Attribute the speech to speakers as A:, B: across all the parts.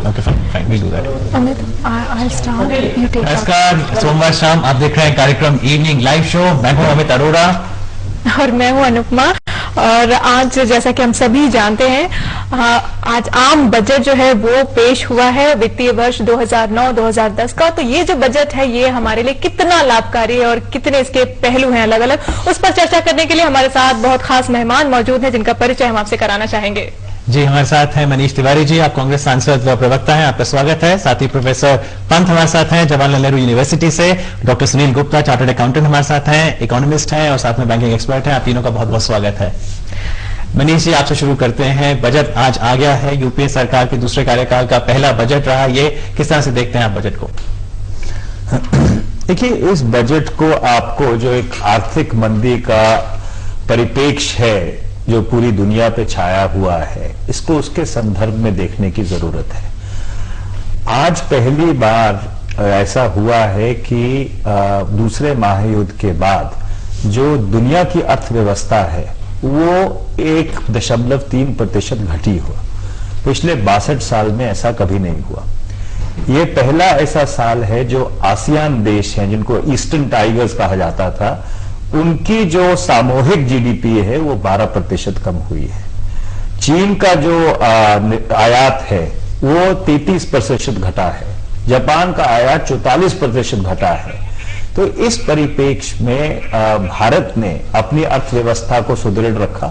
A: Okay, fine, we'll do that.
B: Amit, I'll start. You take
A: नमस्कार, सोमवार शाम आप देख रहे हैं कार्यक्रम इवनिंग लाइव शो। मैं हूं अमित अरोड़ा
B: और मैं हूं अनुपमा। और आज जैसा कि हम सभी जानते हैं, आज आम बजट जो है वो पेश हुआ है वित्तीय वर्ष 2009-2010 का। तो ये जो बजट है ये हमारे लिए कितना लाभकारी है और कितने इसके पहलू हैं अलग अलग, उस पर चर्चा करने के लिए हमारे साथ बहुत खास मेहमान मौजूद हैं जिनका परिचय हम आपसे कराना चाहेंगे।
A: जी, हमारे साथ हैं मनीष तिवारी जी, आप कांग्रेस सांसद व प्रवक्ता हैं, आपका स्वागत है। साथ ही प्रोफेसर पंत हमारे साथ हैं जवाहरलाल नेहरू यूनिवर्सिटी से। Doctor Sunil Gupta chartered accountant हमारे साथ हैं, इकोनॉमिस्ट हैं और साथ में बैंकिंग एक्सपर्ट हैं। आप तीनों का बहुत बहुत स्वागत है। मनीष जी, आपसे शुरू करते हैं। बजट आज आ गया है, यूपीए सरकार के दूसरे कार्यकाल का पहला बजट रहा ये, किस तरह से देखते हैं आप बजट को?
C: देखिए, इस बजट को आपको जो एक आर्थिक मंदी का परिप्रेक्ष्य है जो पूरी दुनिया पे छाया हुआ है, इसको उसके संदर्भ में देखने की जरूरत है। आज पहली बार ऐसा हुआ है कि दूसरे महायुद्ध के बाद जो दुनिया की अर्थव्यवस्था है वो 1.3% घटी हुआ। पिछले 62 साल में ऐसा कभी नहीं हुआ। ये पहला ऐसा साल है जो आसियान देश हैं, जिनको ईस्टर्न टाइगर्स कहा जाता था, उनकी जो सामूहिक जीडीपी है वो 12% कम हुई है। चीन का जो आयात है वो 33% घटा है। जापान का आयात 44% घटा है। तो इस परिप्रेक्ष्य में भारत ने अपनी अर्थव्यवस्था को सुदृढ़ रखा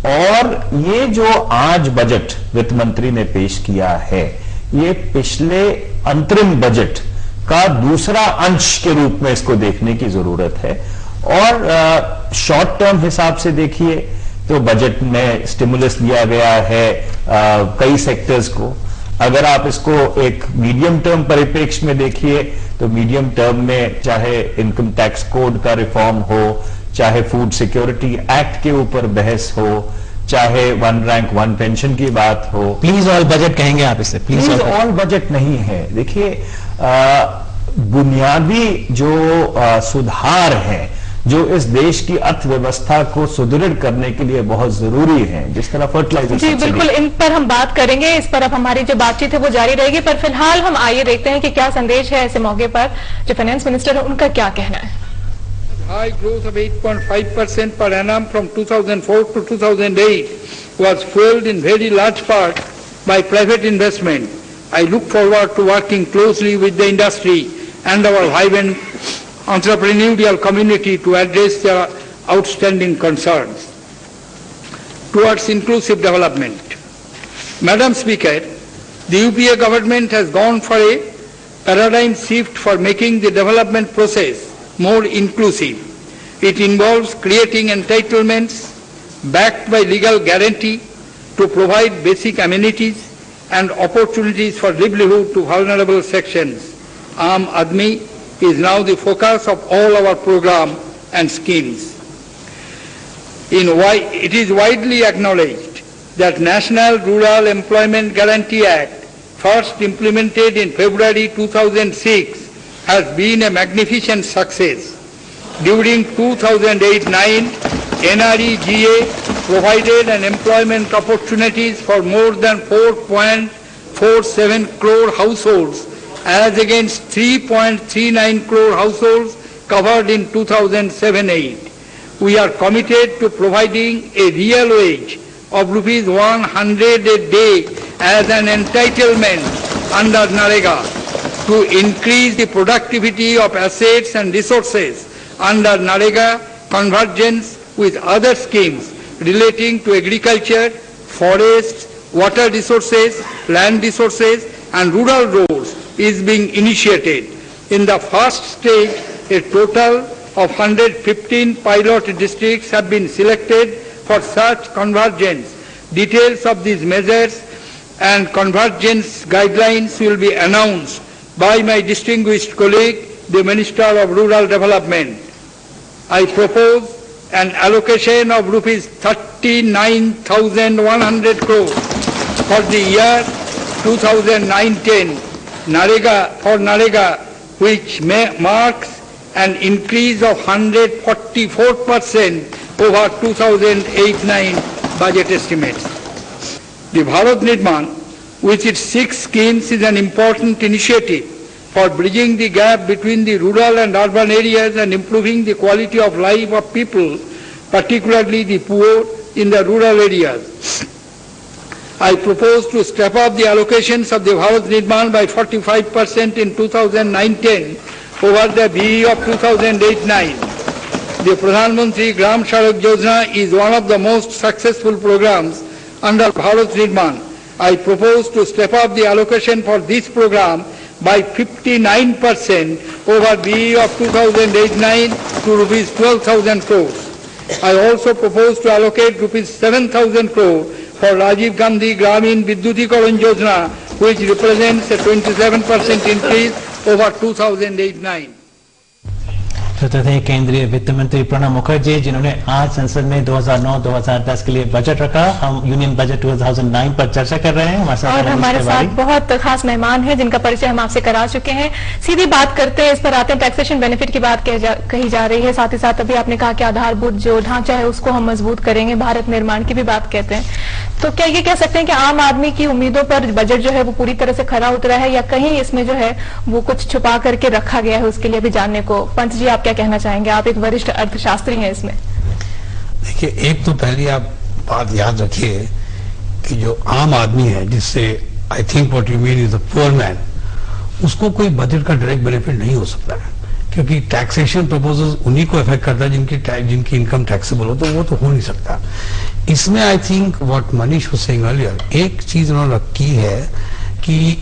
C: और ये जो आज बजट वित्त मंत्री ने पेश किया है, ये पिछले अंतरिम बजट का दूसरा अंश के रूप में इसको देखने की जरूरत है। और शॉर्ट टर्म हिसाब से देखिए तो बजट में स्टिमुलस दिया गया है कई सेक्टर्स को। अगर आप इसको एक मीडियम टर्म परिप्रेक्ष्य में देखिए तो मीडियम टर्म में चाहे इनकम टैक्स कोड का रिफॉर्म हो, चाहे फूड सिक्योरिटी एक्ट के ऊपर बहस हो, चाहे वन रैंक वन पेंशन की बात हो।
A: प्लीज ऑल बजट कहेंगे आप इसे?
C: प्लीज ऑल बजट नहीं है। देखिए, बुनियादी जो सुधार हैं जो इस देश की अर्थव्यवस्था को सुदृढ़ करने के लिए बहुत जरूरी है, जिस तरह फर्टिलाइजर।
B: जी बिल्कुल, इन पर हम बात करेंगे, इस पर अब हमारी जो बातचीत है वो जारी रहेगी। पर फिलहाल हम आइए देखते हैं कि क्या संदेश है ऐसे मौके पर। जो फाइनेंस मिनिस्टर है उनका क्या कहना है।
D: High growth of 8.5% per annum from 2004 to 2008 was fueled in very large part by private investment. I look forward to working closely with the industry and our vibrant entrepreneurial community to address their outstanding concerns towards inclusive development. Madam Speaker, the UPA government has gone for a paradigm shift for making the development process more inclusive. It involves creating entitlements backed by legal guarantee to provide basic amenities and opportunities for livelihood to vulnerable sections. Aam Aadmi is now the focus of all our program and schemes. It is widely acknowledged that National Rural Employment Guarantee Act, first implemented in February 2006, has been a magnificent success. During 2008-9, NREGA provided an employment opportunities for more than 4.47 crore households as against 3.39 crore households covered in 2007-8. We are committed to providing a real wage of rupees 100 a day as an entitlement under NREGA to increase the productivity of assets and resources under NREGA convergence with other schemes relating to agriculture, forests, water resources, land resources and rural roads is being initiated. In the first stage, a total of 115 pilot districts have been selected for such convergence. Details of these measures and convergence guidelines will be announced by my distinguished colleague, the Minister of Rural Development. I propose an allocation of rupees 39,100 crores for the year 2009-10 NREGA, which marks an increase of 144% over 2008-9 budget estimates. The Bharat Nirman with its 6 schemes, is an important initiative for bridging the gap between the rural and urban areas and improving the quality of life of people, particularly the poor in the rural areas. I propose to step up the allocations of the Bharat Nirman by 45% in 2009-10 over the BE of 2008-9. The Pradhan Mantri Gram Sadak Yojana is one of the most successful programs under Bharat Nirman. I propose to step up the allocation for this program by 59% over BE of 2008-9 to rupees 12,000 crores. I also propose to allocate rupees 7,000 crore for Rajiv Gandhi Gramin Vidyutikaran Yojana, which represents a 27% increase over 2008-9.
A: श्रोता थे केंद्रीय वित्त मंत्री प्रणब मुखर्जी, जिन्होंने आज संसद में 2009-2010 के लिए बजट रखा। हम यूनियन बजट 2009 पर चर्चा कर रहे हैं।
B: हमारे साथ बहुत खास मेहमान हैं जिनका परिचय हम आपसे करा चुके हैं। सीधी बात करते हैं, इस पर आते हैं। टैक्सेशन बेनिफिट की बात कही जा रही है, साथ ही साथ अभी आपने कहा कि आधारभूत जो ढांचा है उसको हम मजबूत करेंगे, भारत निर्माण की भी बात कहते हैं। तो क्या ये कह सकते हैं कि आम आदमी की उम्मीदों पर बजट जो है वो पूरी तरह से खरा उतरा है, या कहीं इसमें जो है वो कुछ छुपा करके रखा गया है? उसके लिए भी जानने को पंत जी आप क्या कहना चाहेंगे? आप एक वरिष्ठ अर्थशास्त्री हैं इसमें।
E: देखिए, एक तो पहली आप बात याद रखिए कि जो आम आदमी है, जिससे आई think what you mean is the poor man, उसको कोई बजट का डायरेक्ट बेनिफिट नहीं हो सकता है, क्योंकि टैक्सेशन प्रपोजल उन्हीं को इफेक्ट करता है जिनकी इनकम टैक्सेबल हो, तो वो तो हो नहीं सकता। इसमें आई think what Manish was saying earlier, एक चीज उन्होंने रखी है कि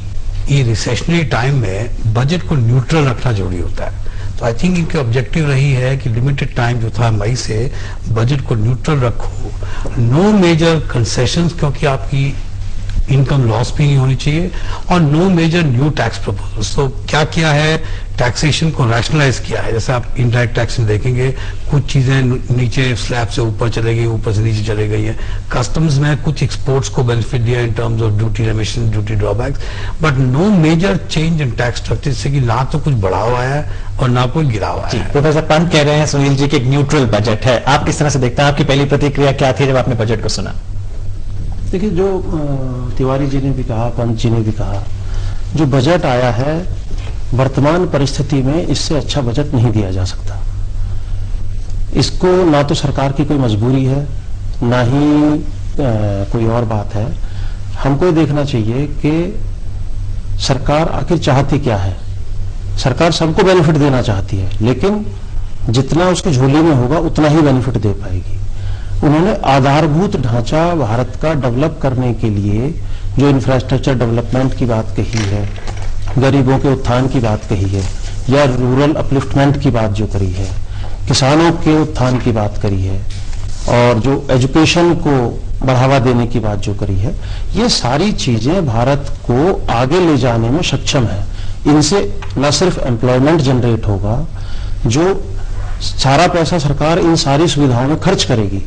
E: ये रिसेशनरी टाइम में बजट को न्यूट्रल रखना जरूरी होता है। तो आई थिंक इनके ऑब्जेक्टिव रही है कि लिमिटेड टाइम जो था मई से, बजट को न्यूट्रल रखो, नो मेजर कंसेशंस, क्योंकि आपकी इनकम लॉस भी नहीं होनी चाहिए, और no major new tax proposals. तो क्या किया है, टैक्सेशन को रैशनलाइज किया है। जैसे आप इनडायरेक्ट टैक्स में देखेंगे, कुछ चीजें नीचे स्लैब से ऊपर चले गई, ऊपर से नीचे चले गई है। कस्टम्स में कुछ एक्सपोर्ट्स को बेनिफिट दिया in terms of duty remission, duty drawbacks, but no major change in tax structure, जिससे कि ना तो कुछ बढ़ा हुआ है और ना कोई गिरा हुआ है।
A: प्रोफेसर पंत कह रहे हैं सुनील जी कि एक न्यूट्रल बजट है। आप किस तरह से देखते हैं? आपकी पहली प्रतिक्रिया क्या थी जब आपने बजट को सुना?
F: देखिए, जो तिवारी जी ने भी कहा, पंत जी ने भी कहा, जो बजट आया है वर्तमान परिस्थिति में इससे अच्छा बजट नहीं दिया जा सकता। इसको ना तो सरकार की कोई मजबूरी है, ना ही कोई और बात है। हमको ये देखना चाहिए कि सरकार आखिर चाहती क्या है। सरकार सबको बेनिफिट देना चाहती है, लेकिन जितना उसके झोले में होगा उतना ही बेनिफिट दे पाएगी। उन्होंने आधारभूत ढांचा भारत का डेवलप करने के लिए जो इंफ्रास्ट्रक्चर डेवलपमेंट की बात कही है, गरीबों के उत्थान की बात कही है, या रूरल अपलिफ्टमेंट की बात जो करी है, किसानों के उत्थान की बात करी है, और जो एजुकेशन को बढ़ावा देने की बात जो करी है, ये सारी चीजें भारत को आगे ले जाने में सक्षम है। इनसे न सिर्फ एम्प्लॉयमेंट जनरेट होगा, जो सारा पैसा सरकार इन सारी सुविधाओं में खर्च करेगी,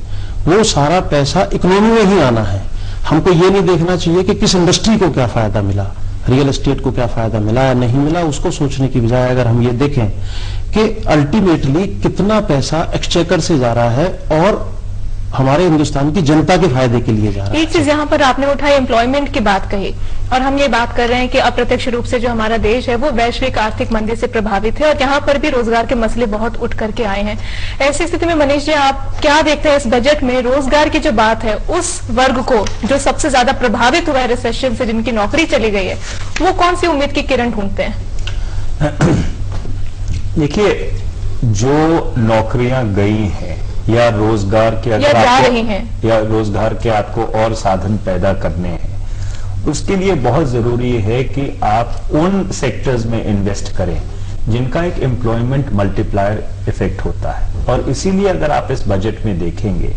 F: वो सारा पैसा इकोनॉमी में ही आना है। हमको ये नहीं देखना चाहिए कि किस इंडस्ट्री को क्या फायदा मिला, रियल एस्टेट को क्या फायदा मिला या नहीं मिला, उसको सोचने की बजाय अगर हम ये देखें कि अल्टीमेटली कितना पैसा एक्सचेकर से जा रहा है और हमारे हिंदुस्तान की जनता के फायदे के लिए जा रहा है।
B: एक चीज यहाँ पर आपने उठाई, एम्प्लॉयमेंट की बात कही, और हम ये बात कर रहे हैं कि अप्रत्यक्ष रूप से जो हमारा देश है वो वैश्विक आर्थिक मंदी से प्रभावित है, और यहाँ पर भी रोजगार के मसले बहुत उठ करके आए हैं। ऐसी स्थिति में मनीष जी, आप क्या देखते हैं इस बजट में रोजगार की जो बात है, उस वर्ग को जो सबसे ज्यादा प्रभावित हुआ है रिसेशन से, जिनकी नौकरी चली गई है, वो कौन सी उम्मीद की किरण ढूंढते हैं?
C: देखिए, जो नौकरियां गई हैं या रोजगार के
B: या जा रही हैं,
C: या रोजगार के आपको और साधन पैदा करने हैं, उसके लिए बहुत जरूरी है कि आप उन सेक्टर्स में इन्वेस्ट करें जिनका एक एम्प्लॉयमेंट मल्टीप्लायर इफेक्ट होता है। और इसीलिए अगर आप इस बजट में देखेंगे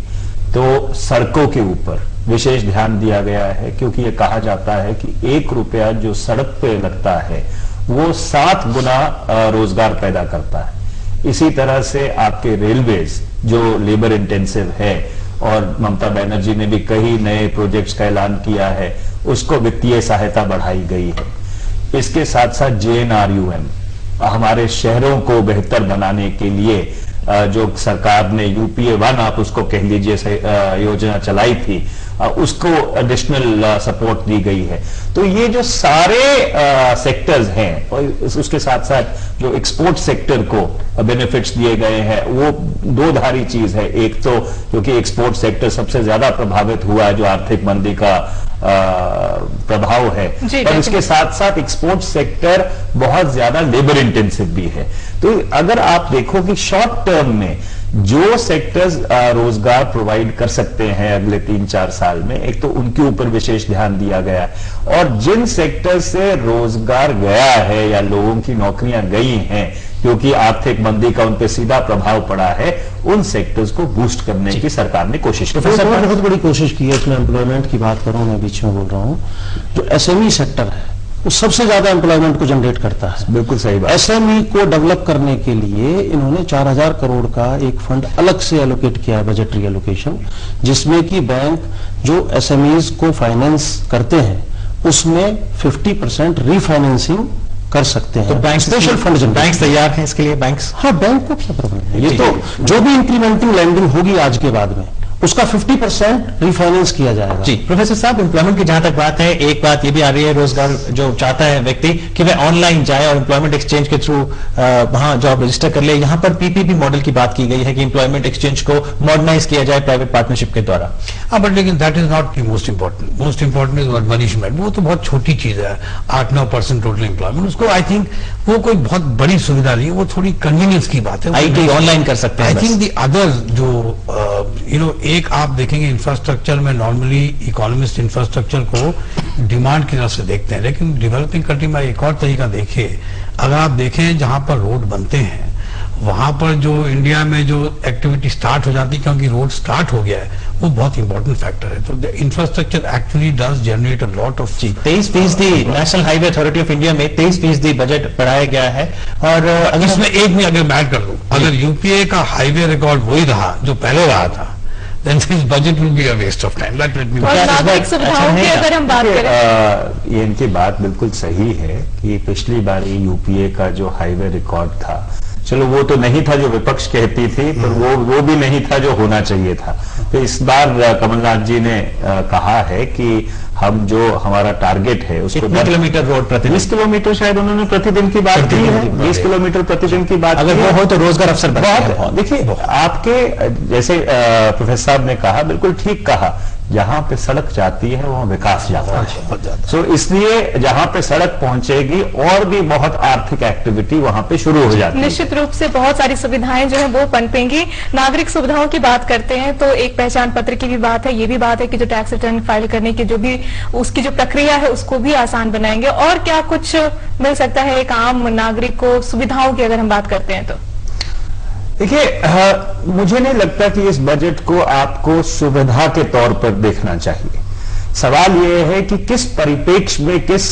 C: तो सड़कों के ऊपर विशेष ध्यान दिया गया है, क्योंकि ये कहा जाता है कि 1 रुपया जो सड़क पे लगता है वो 7 गुना रोजगार पैदा करता है। इसी तरह से आपके रेलवेज जो लेबर इंटेंसिव है, और ममता बनर्जी ने भी कई नए प्रोजेक्ट्स का ऐलान किया है, उसको वित्तीय सहायता बढ़ाई गई है। इसके साथ साथ JNRUM हमारे शहरों को बेहतर बनाने के लिए जो सरकार ने यूपीए 1 आप उसको कह लीजिए योजना चलाई थी, उसको एडिशनल सपोर्ट दी गई है। तो ये जो सारे सेक्टर्स हैं और उसके साथ साथ जो एक्सपोर्ट सेक्टर को बेनिफिट्स दिए गए हैं, वो दो धारी चीज है। एक तो क्योंकि एक्सपोर्ट सेक्टर सबसे ज्यादा प्रभावित हुआ है, जो आर्थिक मंदी का प्रभाव है, पर इसके साथ साथ एक्सपोर्ट सेक्टर बहुत ज्यादा लेबर इंटेंसिव भी है। तो अगर आप देखो कि शॉर्ट टर्म में जो सेक्टर्स रोजगार प्रोवाइड कर सकते हैं अगले 3-4 साल में, एक तो उनके ऊपर विशेष ध्यान दिया गया है, और जिन सेक्टर से रोजगार गया है या लोगों की नौकरियां गई हैं क्योंकि आर्थिक मंदी का उन पर सीधा प्रभाव पड़ा है, उन सेक्टर्स को बूस्ट करने की सरकार ने कोशिश की।
F: बहुत बड़ी कोशिश की है इसमें। एम्प्लॉयमेंट की बात करूं, मैं बीच में बोल रहा हूं, जो एसएमई सेक्टर है वो सबसे ज्यादा एम्प्लॉयमेंट को जनरेट करता है।
C: बिल्कुल सही बात।
F: एसएमई को डेवलप करने के लिए इन्होंने 4000 करोड़ का एक फंड अलग से एलोकेट किया है, बजटरी एलोकेशन, जिसमें कि बैंक जो एसएमईज को फाइनेंस करते हैं उसमें 50% रीफाइनेंसिंग कर सकते हैं।
A: तो बैंक
F: स्पेशल फंड
A: बैंक तैयार हैं इसके लिए? बैंक्स,
F: हाँ, बैंक को क्या प्रॉब्लम है? ये तो जो भी इंक्रीमेंटिंग लैंडिंग होगी आज के बाद में उसका 50% रिफाइनेंस किया जाएगा।
A: जी प्रोफेसर साहब, एम्प्लॉयमेंट की जहां तक बात है, एक बात ये भी आ रही है, रोजगार जो चाहता है व्यक्ति कि वह ऑनलाइन जाए और एम्प्लॉयमेंट एक्सचेंज के थ्रू वहां जॉब रजिस्टर कर ले। यहां पर पीपीपी मॉडल की बात की गई है कि एम्प्लॉयमेंट एक्सचेंज को मॉडर्नाइज किया जाए प्राइवेट पार्टनरशिप के द्वारा।
E: हाँ, बट लेकिन that is not the most important. Most important is management. वो तो बहुत छोटी चीज है, 8-9% टोटल एम्प्लॉयमेंट। उसको आई थिंक वो कोई बहुत बड़ी सुविधा नहीं है, वो थोड़ी कन्वीनियंस की बात है।
A: आईटी ऑनलाइन कर सकते हैं।
E: आई थिंक द अदर जो एक आप देखेंगे इंफ्रास्ट्रक्चर में, नॉर्मली इकोनॉमिस्ट इंफ्रास्ट्रक्चर को डिमांड की तरफ से देखते हैं, लेकिन डेवलपिंग कंट्री में एक और तरीका देखिए। अगर आप देखें जहां पर रोड बनते हैं वहां पर जो इंडिया में जो एक्टिविटी स्टार्ट हो जाती है, क्योंकि रोड स्टार्ट हो गया है, वो बहुत इंपॉर्टेंट फैक्टर है। तो infrastructure actually does generate a lot of.
A: 23% national highway authority of India में 23% बजट बढ़ाया गया है। और
E: इसमें एक में अगर मैं कर दूं, अगर यूपीए का हाईवे रिकॉर्ड वही रहा जो पहले रहा था, then this budget will be a waste of time. Let me
B: और नागरिक सुविधाओं की अगर हम बात करें,
C: ये इनकी बात बिल्कुल सही है कि पिछली बार यूपीए का जो हाईवे रिकॉर्ड था, चलो वो तो नहीं था जो विपक्ष कहती थी, पर वो भी नहीं था जो होना चाहिए था। तो इस बार कमलनाथ जी ने कहा है कि हम जो हमारा टारगेट है उसको
A: 20 किलोमीटर रोड प्रतिदिन,
C: 20 किलोमीटर शायद उन्होंने प्रतिदिन की बात की है, 20 किलोमीटर प्रतिदिन की बात।
A: अगर वो हो तो रोजगार अवसर बहुत।
C: देखिए, आपके जैसे प्रोफेसर साहब ने कहा, बिल्कुल ठीक कहा, जहां पे सड़क जाती है वहां विकास जाता है। सो इसलिए जहां पे सड़क पहुंचेगी और भी बहुत आर्थिक एक्टिविटी वहां पे शुरू हो जाती है।
B: निश्चित रूप से बहुत सारी सुविधाएं जो है वो पनपेंगी। नागरिक सुविधाओं की बात करते हैं तो एक पहचान पत्र की भी बात है, ये भी बात है कि जो टैक्स रिटर्न फाइल करने की जो भी उसकी जो प्रक्रिया है उसको भी आसान बनाएंगे। और क्या कुछ मिल सकता है एक आम नागरिक को सुविधाओं की अगर हम बात करते हैं तो?
C: देखिए, मुझे नहीं लगता कि इस बजट को आपको सुविधा के तौर पर देखना चाहिए। सवाल यह है कि किस परिप्रेक्ष्य में, किस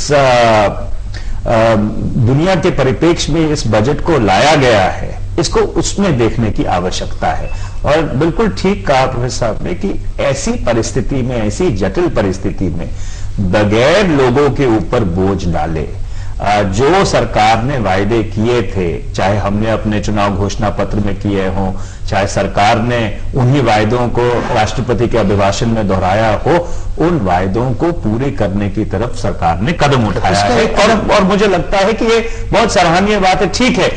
C: दुनिया के परिप्रेक्ष्य में इस बजट को लाया गया है, इसको उसमें देखने की आवश्यकता है। और बिल्कुल ठीक कहा प्रोफेसर साहब ने कि ऐसी परिस्थिति में, ऐसी जटिल परिस्थिति में बगैर लोगों के ऊपर बोझ डाले जो सरकार ने वायदे किए थे, चाहे हमने अपने चुनाव घोषणा पत्र में किए हों, चाहे सरकार ने उन्हीं वायदों को राष्ट्रपति के अभिभाषण में दोहराया हो, उन वायदों को पूरे करने की तरफ सरकार ने कदम उठाया है। और मुझे लगता है कि ये बहुत सराहनीय बात है। ठीक है,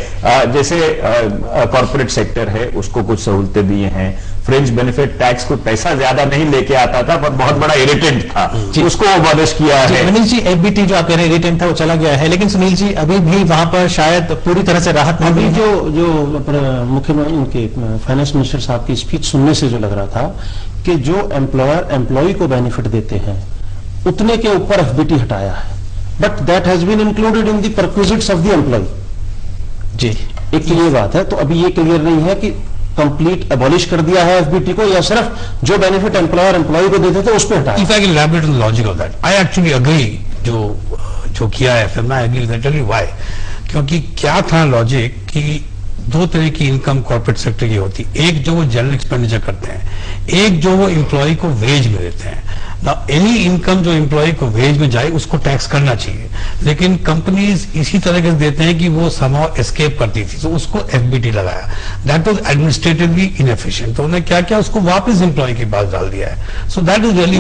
C: जैसे कॉर्पोरेट सेक्टर है उसको कुछ सहूलतें दी हैं, फ्रिंज बेनिफिट टैक्स को पैसा ज्यादा नहीं लेके आता था पर बहुत बड़ा इरिटेंट था, उसको अबॉलिश किया है।
A: सुनील जी, एफबीटी जो आप कह रहे हैं इरिटेंट था वो चला गया है, लेकिन सुनील जी अभी भी वहां पर शायद पूरी तरह से राहत नहीं मिली।
F: जो मुख्यमंत्री उनके फाइनेंस मिनिस्टर साहब की स्पीच सुनने से जो लग रहा था कि जो एम्प्लॉयर एम्प्लॉय को बेनिफिट देते हैं उतने के ऊपर एफबीटी हटाया है, but that has been included in the perquisites of the employ.
A: जी,
F: एक तो ये बात है। तो अभी ये क्लियर नहीं है कि कंप्लीट एबॉलिश कर दिया है एफबीटी को या सिर्फ जो बेनिफिट एम्प्लॉयर एम्प्लॉय को देते थे उस पर हटाया।
E: If I can elaborate on the logic of that, I actually agree जो किया है FM, I agree that. Tell you why. क्योंकि क्या था लॉजिक कि दो तरह की इनकम कॉर्पोरेट सेक्टर की होती है, एक जो वो जनरल एक्सपेंडिचर करते हैं, एक जो वो एम्प्लॉय को वेज में देते हैं। एनी इनकम जो एम्प्लॉय को वेज में जाए उसको टैक्स करना चाहिए, लेकिन कंपनीज इसी तरह के देते हैं कि वो समहाउ एस्केप करती थी, तो उसको एफबीटी लगाया। दैट वाज एडमिनिस्ट्रेटिवली इनएफिशिएंट, तो उन्होंने क्या किया, उसको वापस एम्प्लॉय के पास डाल दिया है। So that is really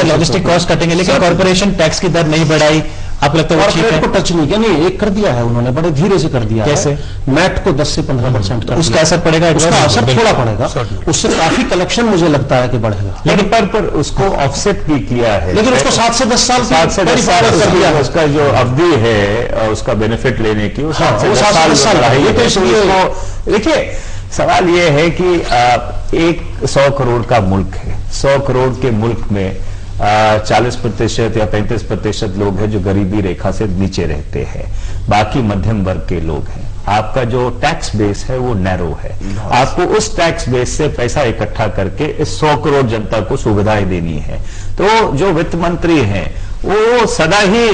A: logistic cost कटेंगे, लेकिन कॉर्पोरेशन टैक्स की दर नहीं बढ़ाई, आपको लगता है
F: कॉर्पोरेट को टच नहीं किया? नहीं, एक कर दिया है उन्होंने, बड़े धीरे से कर दिया।
A: कैसे?
F: मैट को 10 से 15% कर
A: उसका असर पड़ेगा?
F: उसका असर थोड़ा पड़ेगा, उससे काफी कलेक्शन मुझे लगता है कि बढ़ेगा,
C: लेकिन पर उसको ऑफसेट भी किया है,
F: लेकिन उसको 7 से 10 साल
C: कर दिया। उसका जो अवधि है उसका बेनिफिट लेने की, वो 7 से 10 साल रही है। देखिए, सवाल ये है कि एक 100 करोड़ का मुल्क है, 100 करोड़ के मुल्क में 40% या 35% लोग हैं जो गरीबी रेखा से नीचे रहते हैं, बाकी मध्यम वर्ग के लोग हैं। आपका जो टैक्स बेस है वो नैरो है, आपको उस टैक्स बेस से पैसा इकट्ठा करके इस 100 करोड़ जनता को सुविधाएं देनी है। तो जो वित्त मंत्री हैं वो सदा ही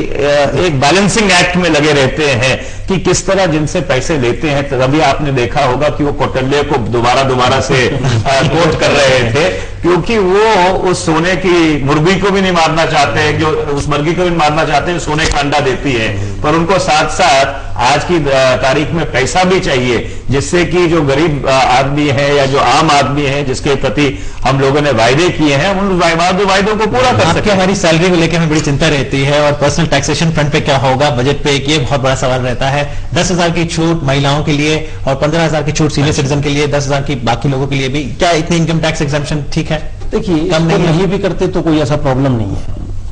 C: एक बैलेंसिंग एक्ट में लगे रहते हैं कि किस तरह जिनसे पैसे लेते हैं। तभी आपने देखा होगा कि वो कौटिल्य को दोबारा से कोट कर रहे थे, क्योंकि वो उस सोने की मुर्गी को भी नहीं मारना चाहते हैं, जो उस मुर्गी को भी मारना चाहते हैं सोने का अंडा देती है, पर उनको साथ साथ आज की तारीख में पैसा भी चाहिए, जिससे कि जो गरीब आदमी है या जो आम आदमी है जिसके प्रति हम लोगों ने वायदे किए हैं, उन वायदों को पूरा कर सके।
A: हमारी सैलरी को लेकर हमें बड़ी चिंता रहती है, और पर्सनल टैक्सेशन फ्रंट पे क्या होगा बजट पे, ये बहुत बड़ा सवाल रहता है। 10,000 की छूट महिलाओं के लिए और 15,000 की छूट सीनियर सिटीजन के लिए, 10,000 की बाकी लोगों के लिए भी, क्या इतनी इनकम टैक्स एग्जम्पशन ठीक है?
F: देखिए, कम नहीं भी करते तो कोई ऐसा प्रॉब्लम नहीं है,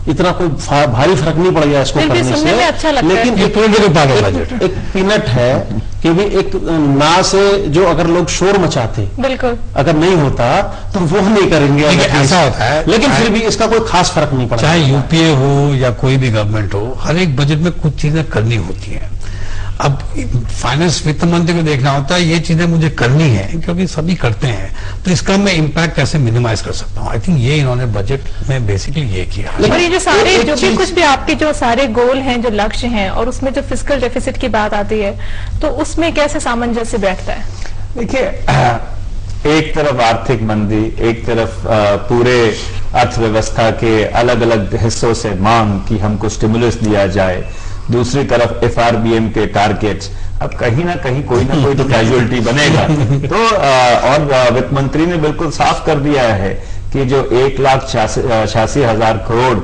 F: इतना कोई भारी फर्क नहीं पड़ेगा इसको करने से।
B: अच्छा लगता
F: लेकिन
B: है।
F: एक पीनट है कि भी एक ना से जो अगर लोग शोर मचाते,
B: बिल्कुल,
F: अगर नहीं होता तो वो नहीं करेंगे,
E: ऐसा होता है।
F: लेकिन फिर भी इसका कोई खास फर्क नहीं पड़ता।
E: चाहे यूपीए हो या कोई भी गवर्नमेंट हो, हर एक बजट में कुछ चीजें करनी होती हैं। अब फाइनेंस वित्त मंत्री को देखना होता है ये चीजें मुझे करनी है, क्योंकि सभी करते हैं, तो इसका मैं इम्पैक्ट कैसे मिनिमाइज कर सकता हूँ। आई थिंक ये इन्होंने बजट में बेसिकली ये किया।
B: और ये जो सारे जो भी कुछ भी आपके जो सारे गोल हैं, जो लक्ष्य हैं, और उसमें जो फिस्कल डेफिसिट की बात आती है, तो उसमें कैसे सामंजस्य बैठता है?
C: देखिए, एक तरफ आर्थिक मंदी, एक तरफ पूरे अर्थव्यवस्था के अलग अलग हिस्सों से मांग कि हमको स्टिमुलस दिया जाए, दूसरी तरफ FRBM के टारगेट्स। अब कहीं ना कहीं कोई ना कोई तो कैजुअलिटी बनेगा। तो और वित्त मंत्री ने बिल्कुल साफ कर दिया है कि जो 1,86,000 करोड़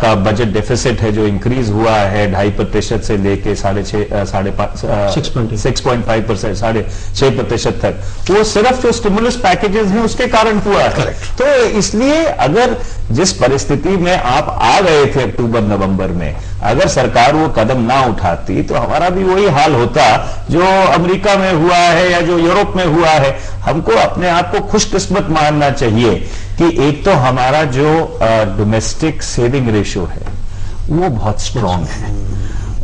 C: का बजट डेफिसिट है, जो इंक्रीज हुआ है 2.5% से लेके 6.5% 6.5% तक, वो सिर्फ जो स्टिमुलस पैकेजेस हैं उसके कारण हुआ है। तो इसलिए अगर जिस परिस्थिति में आप आ गए थे अक्टूबर-नवंबर में, अगर सरकार वो कदम ना उठाती तो हमारा भी वही हाल होता जो अमेरिका में हुआ है या जो यूरोप में हुआ है। हमको अपने आप को खुशकिस्मत मानना चाहिए कि एक तो हमारा जो डोमेस्टिक सेविंग रेशियो है वो बहुत स्ट्रांग है,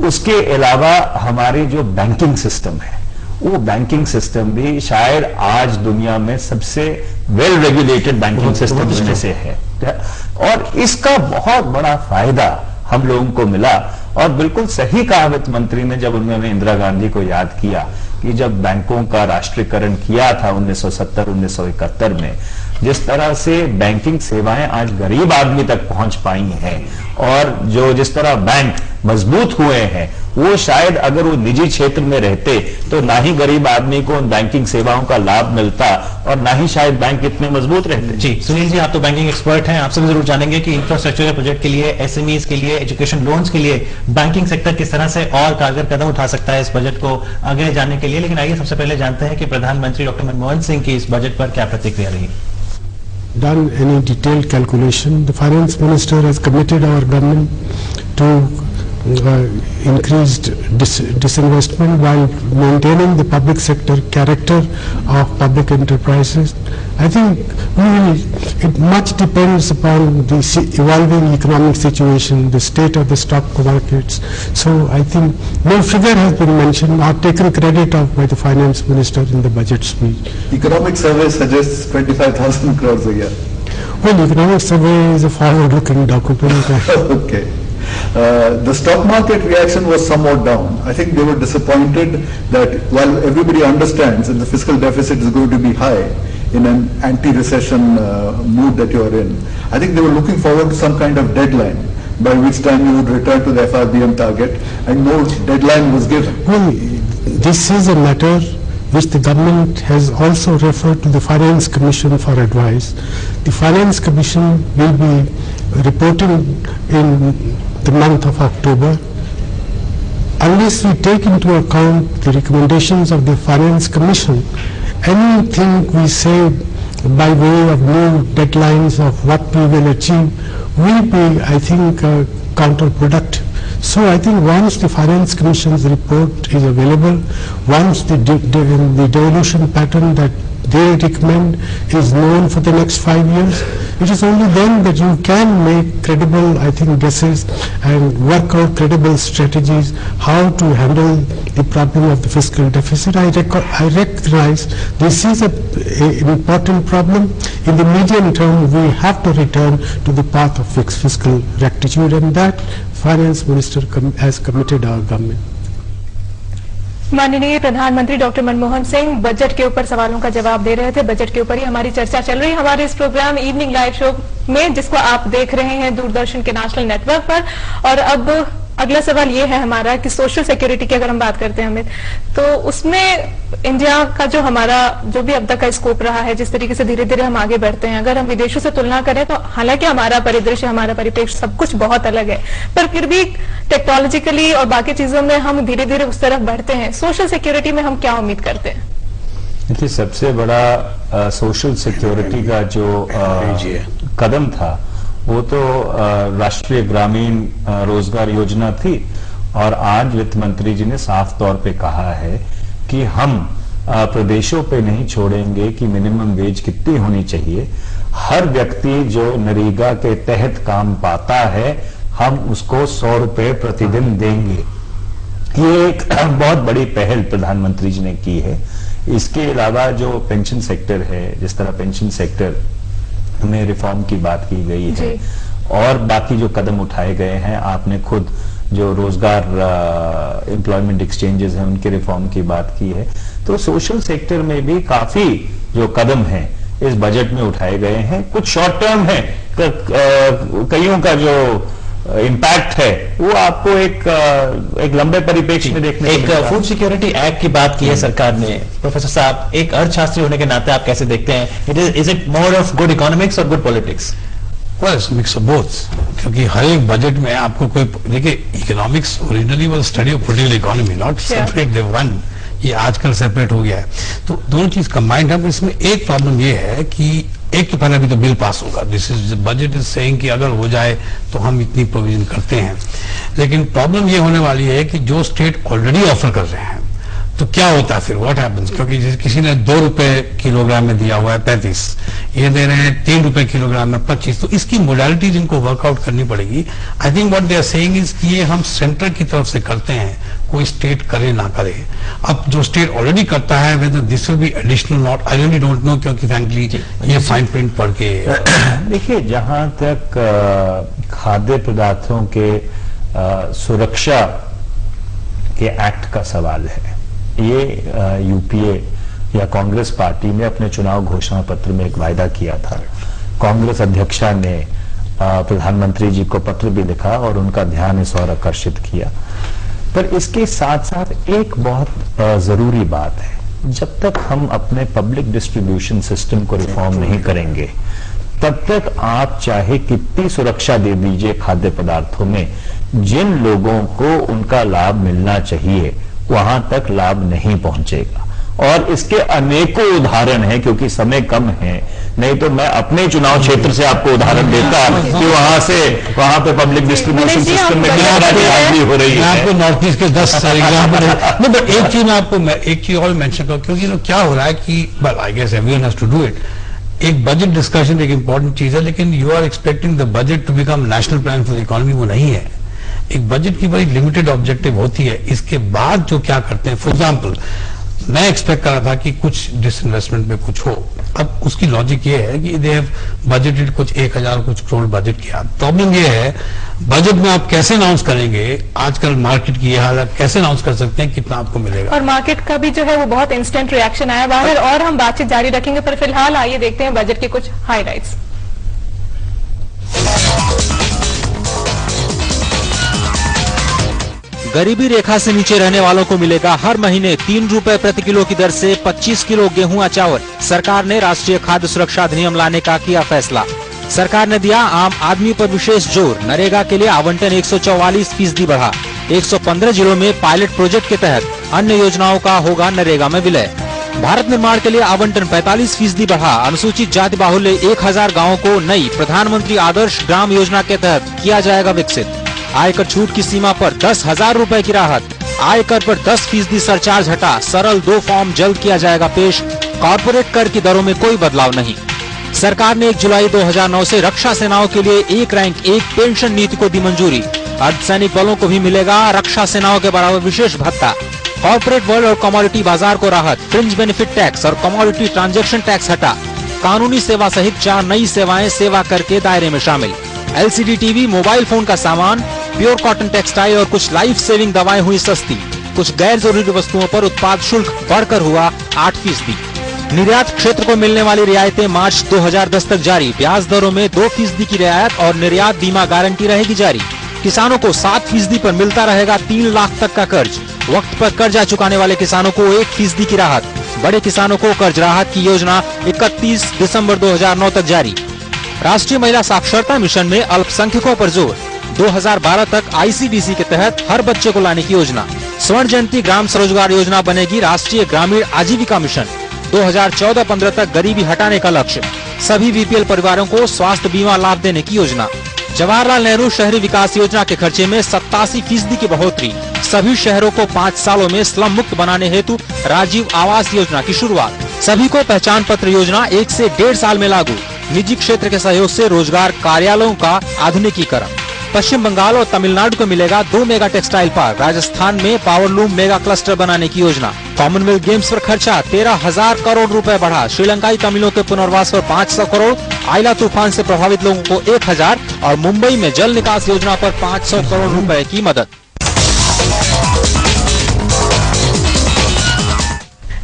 C: उसके अलावा हमारे जो बैंकिंग सिस्टम है, वो बैंकिंग सिस्टम भी शायद आज दुनिया में सबसे वेल रेगुलेटेड बैंकिंग सिस्टम में से है, और इसका बहुत बड़ा फायदा हम लोगों को मिला। और बिल्कुल सही कहा वित्त मंत्री ने जब उन्होंने इंदिरा गांधी को याद किया कि जब बैंकों का राष्ट्रीयकरण किया था 1970-1971 में, जिस तरह से बैंकिंग सेवाएं आज गरीब आदमी तक पहुंच पाई हैं, और जो जिस तरह बैंक मजबूत हुए हैं, वो शायद अगर वो निजी क्षेत्र में रहते तो ना ही गरीब आदमी को उन बैंकिंग सेवाओं का लाभ मिलता और ना ही शायद बैंक इतने मजबूत रहते।
A: जी सुनील जी, आप तो बैंकिंग एक्सपर्ट हैं, आपसे भी जरूर जानेंगे कि इंफ्रास्ट्रक्चर प्रोजेक्ट के लिए, SMEs के लिए, एजुकेशन लोन्स के लिए बैंकिंग सेक्टर किस तरह से और कारगर कदम उठा सकता है इस बजट को आगे जाने के लिए। लेकिन आइए सबसे पहले जानते हैं कि प्रधानमंत्री डॉक्टर मनमोहन सिंह की इस बजट पर क्या प्रतिक्रिया रही।
G: Done any detailed calculation. The finance minister has committed our government to increased disinvestment while maintaining the public sector character of public enterprises. I think it much depends upon the evolving economic situation, the state of the stock markets. So I think no figure has been mentioned or taken credit of by the finance minister in the budget speech.
H: Economic survey suggests 25,000 crores a year.
G: Well, economic survey is a forward-looking document.
H: Okay. The stock market reaction was somewhat down. I think they were disappointed that while everybody understands that the fiscal deficit is going to be high in an anti-recession mood that you are in, I think they were looking forward to some kind of deadline by which time you would return to the FRBM target, and no deadline was given.
G: Well, this is a matter which the government has also referred to the Finance Commission for advice. The Finance Commission will be reporting in the month of October. Unless we take into account the recommendations of the Finance Commission, anything we say by way of new deadlines of what we will achieve will be, I think, counterproductive. So I think once the Finance Commission's report is available, once the devolution pattern that they recommend is known for the next 5 years, it is only then that you can make credible, I think, guesses and work out credible strategies how to handle the problem of the fiscal deficit. I recognize this is an important problem. In the medium term, we have to return to the path of fiscal rectitude, and that Finance Minister has committed our government.
B: माननीय प्रधानमंत्री doctor Manmohan Singh budget के ऊपर सवालों का जवाब दे रहे थे। Budget के ऊपर ही हमारी चर्चा चल रही है हमारे इस प्रोग्राम इवनिंग लाइव शो में, जिसको आप देख रहे हैं दूरदर्शन के नेशनल नेटवर्क पर। और अब अगला सवाल ये है हमारा कि सोशल सिक्योरिटी की अगर हम बात करते हैं अमित, तो उसमें इंडिया का जो हमारा जो भी अब तक का स्कोप रहा है, जिस तरीके से धीरे धीरे हम आगे बढ़ते हैं, अगर हम विदेशों से तुलना करें तो हालांकि हमारा परिदृश्य, हमारा परिप्रेक्ष्य सब कुछ बहुत अलग है, पर फिर भी टेक्नोलॉजिकली और बाकी चीजों में हम धीरे धीरे उस तरफ बढ़ते हैं। सोशल सिक्योरिटी में हम क्या उम्मीद करते हैं?
C: देखिए, सबसे बड़ा सोशल सिक्योरिटी का जो कदम था वो तो राष्ट्रीय ग्रामीण रोजगार योजना थी, और आज वित्त मंत्री जी ने साफ तौर पे कहा है कि हम प्रदेशों पे नहीं छोड़ेंगे कि मिनिमम वेज कितनी होनी चाहिए। हर व्यक्ति जो नरेगा के तहत काम पाता है हम उसको 100 रुपए प्रतिदिन देंगे। ये एक बहुत बड़ी पहल प्रधानमंत्री जी ने की है। इसके अलावा जो पेंशन सेक्टर है, जिस तरह पेंशन सेक्टर में रिफॉर्म की बात की गई है और बाकी जो कदम उठाए गए हैं, आपने खुद जो रोजगार एम्प्लॉयमेंट एक्सचेंजेस हैं उनके रिफॉर्म की बात की है, तो सोशल सेक्टर में भी काफी जो कदम हैं इस बजट में उठाए गए हैं। कुछ शॉर्ट टर्म है, कईयों का जो इम्पैक्ट है वो आपको एक लंबे परिप्रेक्ष्य में देखने को मिलेगा।
A: फूड सिक्योरिटी एक्ट की बात की है सरकार ने। प्रोफेसर साहब, एक अर्थशास्त्री होने के नाते आप कैसे देखते हैं? Is it more of good economics or good politics?
E: Mix of both, क्योंकि हर एक बजट में आपको कोई, देखिए, economics originally was study of political economy, not separate the one. ये आजकल सेपरेट हो गया है, तो दोनों चीज कंबाइंड है। इसमें एक प्रॉब्लम ये है कि एक तो पहले अभी तो बिल पास होगा, this is budget is saying कि अगर हो जाए तो हम इतनी प्रोविजन करते हैं, लेकिन प्रॉब्लम ये होने वाली है कि जो स्टेट ऑलरेडी ऑफर कर रहे हैं तो क्या होता है फिर, व्हाट हैपेंस? क्योंकि किसी ने 2 रुपए किलोग्राम में दिया हुआ है 35, ये दे रहे हैं 3 रुपए किलोग्राम में 25, तो इसकी मोडालिटीज इनको वर्कआउट करनी पड़ेगी। I think what they are saying is कि ये हम सेंटर की तरफ से करते हैं, कोई स्टेट करे ना करे। अब जो स्टेट ऑलरेडी करता है whether this will be additional not, I really don't know, क्योंकि फ्रैंकली ये फाइन प्रिंट पढ़ के
C: देखिए, जहां तक खाद्य पदार्थों के सुरक्षा के एक्ट का सवाल है, ये यूपीए या कांग्रेस पार्टी ने अपने चुनाव घोषणा पत्र में एक वायदा किया था। कांग्रेस अध्यक्षा ने प्रधानमंत्री जी को पत्र भी लिखा और उनका ध्यान इस ओर आकर्षित किया। पर इसके साथ साथ एक बहुत जरूरी बात है, जब तक हम अपने पब्लिक डिस्ट्रीब्यूशन सिस्टम को रिफॉर्म नहीं करेंगे, तब तक आप चाहे कितनी सुरक्षा दे दीजिए खाद्य पदार्थों में, जिन लोगों को उनका लाभ मिलना चाहिए वहां तक लाभ नहीं पहुंचेगा। और इसके अनेकों उदाहरण हैं, क्योंकि समय कम है, नहीं तो मैं अपने चुनाव क्षेत्र से आपको उदाहरण देता कि वहां पे पब्लिक डिस्ट्रीब्यूशन सिस्टम में क्या बराबरी हो रही है।
E: आपको नॉर्थ ईस्ट के 10 एग्जाम्पल नहीं, एक चीज मैं आपको एक चीज और मेंशन करूं, क्योंकि क्या हो रहा है कि I guess everyone has to do it. एक बजट डिस्कशन एक इंपॉर्टेंट चीज है, लेकिन you are expecting the budget to become national plan for the economy, वो नहीं है। एक बजट की बड़ी लिमिटेड ऑब्जेक्टिव होती है, इसके बाद जो क्या करते हैं, फॉर एग्जाम्पल मैं एक्सपेक्ट कर रहा था कि कुछ डिसइन्वेस्टमेंट में कुछ हो। अब उसकी लॉजिक ये है कि दे हैव बजटेड कुछ 1000 कुछ करोड़ बजट किया। प्रॉब्लम ये है बजट में आप कैसे अनाउंस करेंगे, आजकल मार्केट की ये हालत, कैसे अनाउंस कर सकते हैं कितना आपको मिलेगा।
B: और मार्केट का भी जो है वो बहुत इंस्टेंट रिएक्शन आया बाहर, और हम बातचीत जारी रखेंगे, पर फिलहाल आइए देखते हैं बजट के कुछ हाईलाइट्स।
I: गरीबी रेखा से नीचे रहने वालों को मिलेगा हर महीने 3 रुपए प्रति किलो की दर से 25 किलो गेहूं या चावल। सरकार ने राष्ट्रीय खाद्य सुरक्षा अधिनियम लाने का किया फैसला। सरकार ने दिया आम आदमी पर विशेष जोर। नरेगा के लिए आवंटन 144% बढ़ा। 115 जिलों में पायलट प्रोजेक्ट के तहत अन्य योजनाओं का होगा नरेगा में विलय। भारत निर्माण के लिए आवंटन 45% बढ़ा। अनुसूचित जाति बाहुल्य 1000 गाँवों को नई प्रधानमंत्री आदर्श ग्राम योजना के तहत किया जाएगा विकसित। आयकर छूट की सीमा पर 10,000 रुपए की राहत। आयकर पर 10% सरचार्ज हटा। सरल 2 फॉर्म जल्द किया जाएगा पेश। कॉर्पोरेट कर की दरों में कोई बदलाव नहीं। सरकार ने 1 जुलाई 2009 से रक्षा सेनाओं के लिए एक रैंक एक पेंशन नीति को दी मंजूरी। अर्धसैनिक बलों को भी मिलेगा रक्षा सेनाओं के बराबर विशेष भत्ता। कॉर्पोरेट वर्ल्ड और कमोडिटी बाजार को राहत। फ्रिंज बेनिफिट टैक्स और कमोडिटी ट्रांजैक्शन टैक्स हटा। कानूनी सेवा सहित 4 नई सेवाएं सेवा कर के दायरे में शामिल। LCD टीवी, मोबाइल फोन का सामान, प्योर कॉटन टेक्सटाइल और कुछ लाइफ सेविंग दवाएं हुई सस्ती। कुछ गैर जरूरी वस्तुओं पर उत्पाद शुल्क बढ़कर हुआ 8%। निर्यात क्षेत्र को मिलने वाली रियायतें मार्च 2010 तक जारी। ब्याज दरों में 2% की रियायत और निर्यात बीमा गारंटी रहेगी जारी। किसानों को 7% पर मिलता रहेगा 3 लाख तक का कर्ज। वक्त पर कर्जा चुकाने वाले किसानों को 1% की राहत। बड़े किसानों को कर्ज राहत की योजना 31 दिसंबर 2009 तक जारी। राष्ट्रीय महिला साक्षरता मिशन में अल्पसंख्यकों पर जोर। 2012 तक ICDC के तहत हर बच्चे को लाने की योजना। स्वर्ण जयंती ग्राम स्वरोजगार योजना बनेगी राष्ट्रीय ग्रामीण आजीविका मिशन। 2014-15 तक गरीबी हटाने का लक्ष्य। सभी BPL परिवारों को स्वास्थ्य बीमा लाभ देने की योजना। जवाहरलाल नेहरू शहरी विकास योजना के खर्चे में 87% की बढ़ोतरी। सभी शहरों को 5 सालों में स्लम मुक्त बनाने हेतु राजीव आवास योजना की शुरुआत। सभी को पहचान पत्र योजना 1 से 1.5 साल में लागू। निजी क्षेत्र के सहयोग से रोजगार कार्यालयों का आधुनिकीकरण। पश्चिम बंगाल और तमिलनाडु को मिलेगा 2 मेगा टेक्सटाइल पार्क। राजस्थान में पावरलूम मेगा क्लस्टर बनाने की योजना। कॉमनवेल्थ गेम्स पर खर्चा 13,000 करोड़ रुपए बढ़ा। श्रीलंकाई तमिलों के पुनर्वास पर 500 करोड़। आइला तूफान से प्रभावित लोगों को 1000 और मुंबई में जल निकास योजना पर 500 करोड़ रुपए की मदद।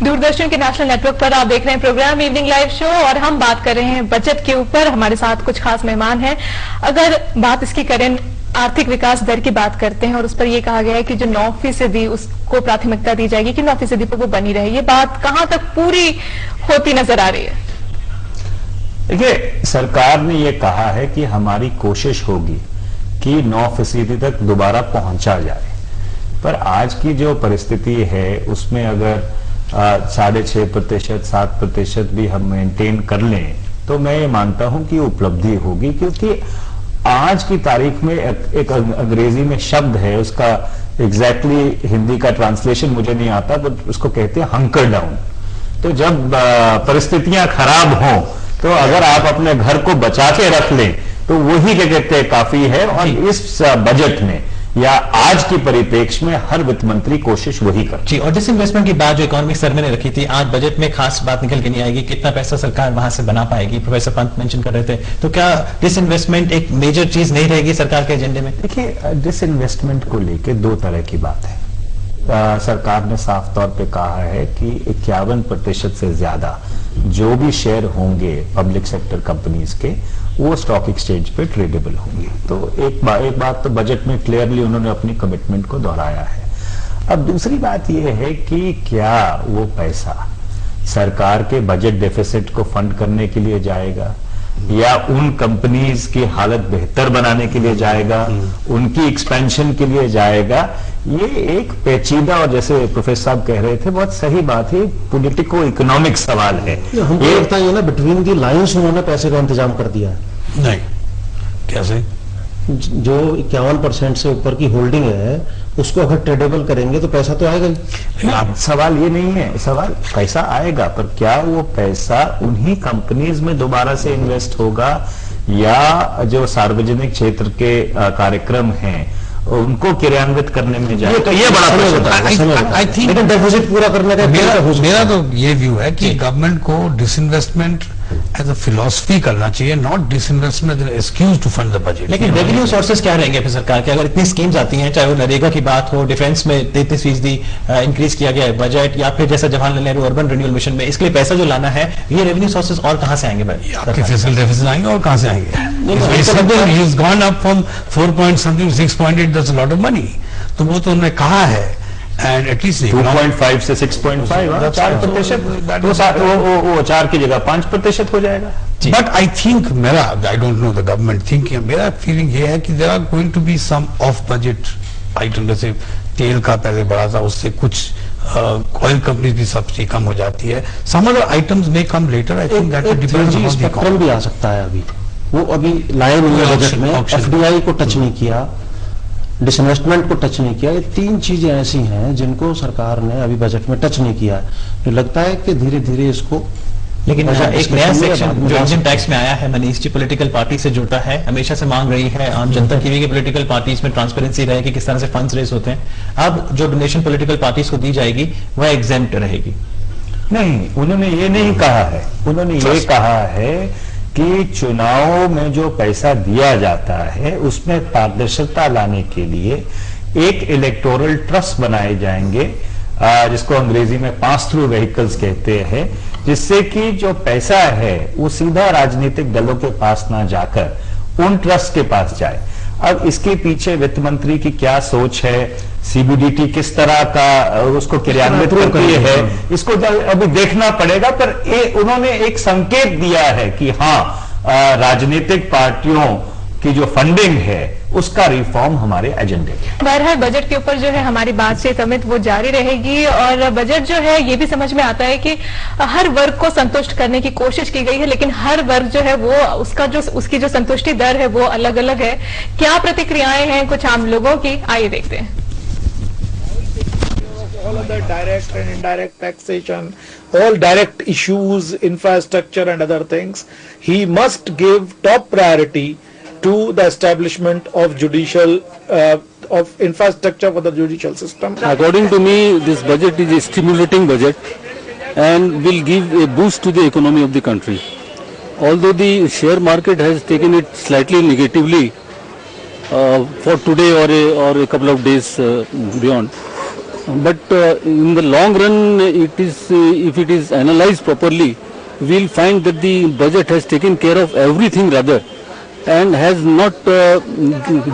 B: दूरदर्शन के नेशनल नेटवर्क पर आप देख रहे हैं प्रोग्राम इवनिंग लाइव शो, और हम बात कर रहे हैं बजट के ऊपर। हमारे साथ कुछ खास मेहमान हैं। अगर बात इसकी करें, आर्थिक विकास दर की बात करते हैं और उस पर यह कहा गया है कि जो 9% उसको प्राथमिकता दी जाएगी कि 9% पर वो बनी रहे। ये बात कहां तक पूरी होती नजर आ रही है?
C: देखिए, सरकार ने ये कहा है कि हमारी कोशिश होगी कि 9% तक दोबारा पहुंचा जाए, पर आज की जो परिस्थिति है उसमें अगर 6.5%, 7% भी हम मेंटेन कर लें तो मैं ये मानता हूं कि उपलब्धि होगी। क्योंकि आज की तारीख में एक अंग्रेजी में शब्द है, उसका एग्जैक्टली हिंदी का ट्रांसलेशन मुझे नहीं आता, बट उसको कहते हैं हंकर डाउन। तो जब परिस्थितियां खराब हों तो अगर आप अपने घर को बचा के रख लें तो वही क्या कहते हैं काफी है। और इस बजट में या आज की परिप्रेक्ष्य में हर वित्त मंत्री कोशिश वही कर
A: जी। और डिसइन्वेस्टमेंट की बात जो इकोनॉमिक सर्वे ने रखी थी, आज बजट में खास बात निकल के नहीं आएगी, कितना पैसा सरकार वहां से बना पाएगी। प्रोफेसर पंत मेंशन कर रहे थे, तो क्या डिसइन्वेस्टमेंट एक मेजर चीज नहीं रहेगी सरकार के एजेंडे में?
C: देखिए, डिसइन्वेस्टमेंट को लेकर 2 तरह की बात है। सरकार ने साफ तौर पे कहा है कि 51% से ज्यादा जो भी शेयर होंगे पब्लिक सेक्टर कंपनीज के, वो स्टॉक एक्सचेंज पे ट्रेडेबल होंगे। तो एक बात तो बजट में क्लियरली उन्होंने अपनी कमिटमेंट को दोहराया है। अब दूसरी बात यह है कि क्या वो पैसा सरकार के बजट डेफिसिट को फंड करने के लिए जाएगा या उन कंपनीज की हालत बेहतर बनाने के लिए जाएगा, उनकी एक्सपेंशन के लिए जाएगा। ये एक पेचीदा और जैसे प्रोफेसर साहब कह रहे थे बहुत सही बात है, पॉलिटिको इकोनॉमिक सवाल है।
F: हमको लगता है ना बिटवीन दी लाइंस उन्होंने पैसे का इंतजाम कर दिया है।
E: नहीं, कैसे?
F: जो 51% से ऊपर की होल्डिंग है उसको अगर ट्रेडेबल करेंगे तो पैसा तो आएगा ही।
C: सवाल ये नहीं है, सवाल पैसा आएगा, पर क्या वो पैसा उन्हीं कंपनीज में दोबारा से इन्वेस्ट होगा या जो सार्वजनिक क्षेत्र के कार्यक्रम हैं उनको क्रियान्वित करने में जाए तो
F: ये बड़ा
E: आई थिंक
F: लेकिन डेफिसिट पूरा करने का
E: मेरा तो ये व्यू है कि गवर्नमेंट को डिसइन्वेस्टमेंट एज अ फिलॉसफी करना चाहिए, not disinvestment as an excuse to fund the budget.
A: लेकिन रेवेन्यू सोर्सेज क्या रहेंगे फिर सरकार के? अगर इतनी स्कीम्स आती हैं, चाहे वो नरेगा की बात हो, डिफेंस में 33% इंक्रीज किया गया है बजट, या फिर जैसा Jawaharlal Nehru urban renewal mission में, इसके लिए पैसा जो लाना है, ये रेवेन्यू सोर्सेज और कहां से आएंगे भाई?
E: आपके फिस्कल डेफिसिट आएंगे और कहां से आएंगे? He is gone up from 4 point something to 6.8, that's a lot of money. तो वो तो उन्होंने कहा है, एंड एटलीस्ट
C: 2.5 से 6.5, 4%, वो 4 की जगह 5% हो जाएगा।
E: But I think I don't know the government thinking, मेरा फीलिंग ये है कि there are going to be some of budget item, जैसे तेल का पहले बड़ा था, उससे कुछ ऑयल कंपनीज भी सब्सिडी कम हो जाती है, सम अदर आइटम्स में कम later. I think that depends on the
F: spectrum भी आ सकता है। अभी वो अभी लाए नहीं बजट में, एफडीआई को टच नहीं किया, डिसइन्वेस्टमेंट को टच नहीं किया। ये 3 चीजें ऐसी हैं जिनको सरकार ने अभी बजट में टच नहीं किया है। तो लगता है कि धीरे धीरे इसको,
A: लेकिन एक नया सेक्शन जो इनकम टैक्स में आया है, मनीष जी पॉलिटिकल पार्टी से जुटा है, हमेशा से मांग रही है आम जनता की भी कि पॉलिटिकल पार्टीज में ट्रांसपेरेंसी रहे कि किस तरह से फंड्स रेज होते हैं। अब जो डोनेशन पॉलिटिकल पार्टीज को दी जाएगी वह एग्जेम्प्ट रहेगी?
C: नहीं, उन्होंने ये नहीं कहा है। उन्होंने ये कहा है कि चुनाव में जो पैसा दिया जाता है उसमें पारदर्शिता लाने के लिए एक इलेक्टोरल ट्रस्ट बनाए जाएंगे, जिसको अंग्रेजी में पास थ्रू व्हीकल्स कहते हैं, जिससे कि जो पैसा है वो सीधा राजनीतिक दलों के पास ना जाकर उन ट्रस्ट के पास जाए। अब इसके पीछे वित्त मंत्री की क्या सोच है, सीबीडीटी किस तरह का उसको क्रियान्वित करती है, इसको अभी देखना पड़ेगा। पर उन्होंने एक संकेत दिया है कि हाँ, राजनीतिक पार्टियों की जो फंडिंग है उसका रिफॉर्म हमारे एजेंडे में।
B: बहरहाल बजट के ऊपर जो है हमारी बातचीत अमित वो जारी रहेगी, और बजट जो है ये भी समझ में आता है कि हर वर्ग को संतुष्ट करने की कोशिश की गई है, लेकिन हर वर्ग जो है वो उसकी जो संतुष्टि दर है वो अलग अलग है। क्या प्रतिक्रियाएं हैं कुछ आम लोगों की, आइए देखते हैं।
J: All other direct and indirect taxation, all direct issues, infrastructure and other things, he must give top priority to the establishment of judicial, of infrastructure for the judicial system.
K: According to me, this budget is a stimulating budget and will give a boost to the economy of the country. Although the share market has taken it slightly negatively for today or a couple of days beyond. But in the long run, it is if it is analyzed properly, we'll find that the budget has taken care of everything rather, and has not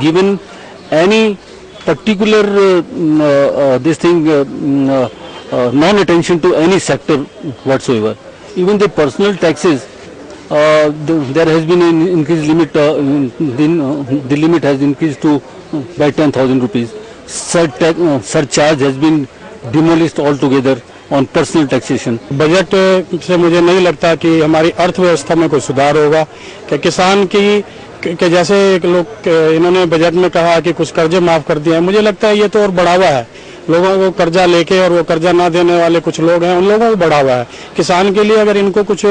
K: given any particular non-attention to any sector whatsoever. Even the personal taxes, there has been an increased limit. The limit has increased to by 10,000 rupees. Surcharge has been demolished altogether on personal taxation.
L: Budget से मुझे नहीं लगता कि हमारी अर्थव्यवस्था में कोई सुधार होगा। कि किसान की जैसे लोग इन्होंने बजट में कहा कि कुछ कर्जे माफ कर दिए हैं, मुझे लगता है ये तो और बढ़ावा है। लोगों को कर्जा लेके और वो कर्जा ना देने वाले कुछ लोग हैं, उन लोगों को बढ़ावा है। किसान के लिए अगर इनको कुछ